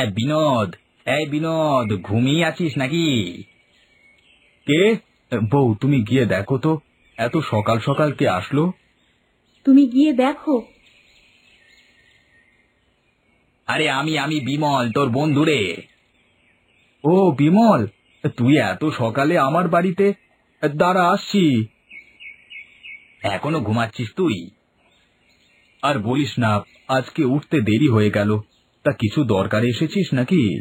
বিনোদ, এই বিনোদ, ঘুমিয়ে আছিস নাকি? কে? বউ, তুমি গিয়ে দেখো তো, এত সকাল সকাল কে আসলো? তুমি গিয়ে দেখো। আরে আমি আমি বিমল, তোর বন্ধু রে। ও বিমল, তুই এত সকালে আমার বাড়িতে? দাঁড়া, আসছি। এখনো ঘুমাচ্ছিস তুই? আর বলিস না, আজকে উঠতে দেরি হয়ে গেল। তা কিছু দরকারে এসেছিস নাকি?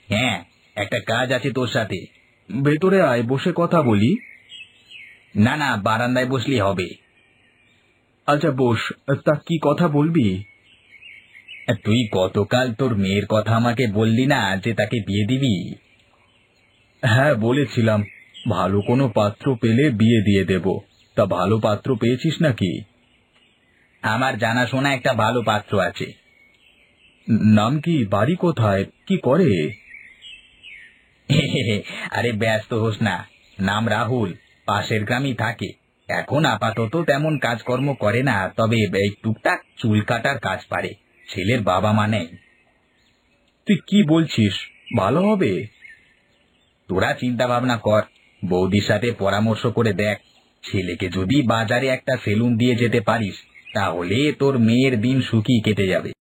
হ্যাঁ, একটা কাজ আছে তোর সাথে। ভেতরে আয়, বসে কথা বলি। না না, বারান্দায় বসলেই হবে। আচ্ছা বস। তা কি কথা বলবি? তুই গতকাল তোর মেয়ের কথা আমাকে বললি না, যে তাকে বিয়ে দিবি? হ্যাঁ বলেছিলাম, ভালো কোনো পাত্র পেলে বিয়ে দিয়ে দেব। তা ভালো পাত্র পেয়েছিস নাকি? আমার জানাশোনা একটা ভালো পাত্র আছে। নাম কি? বাড়ি কোথায়? কি করে? আরে ব্যস্ত হোস না, নাম রাহুল, পাশের গ্রামই থাকে। এখন আপাতত তেমন কাজকর্ম করে না, তবে এই টুকটাক চুল কাটার কাজ পারে। ছেলের বাবা মা নেই। তুই কি বলছিস? ভালো হবে? তোরা চিন্তা ভাবনা কর, বৌদির সাথে পরামর্শ করে দেখ। ছেলেকে যদি বাজারে একটা সেলুন দিয়ে যেতে পারিস, তাহলে তোর মেয়ের দিন সুখী কেটে যাবে।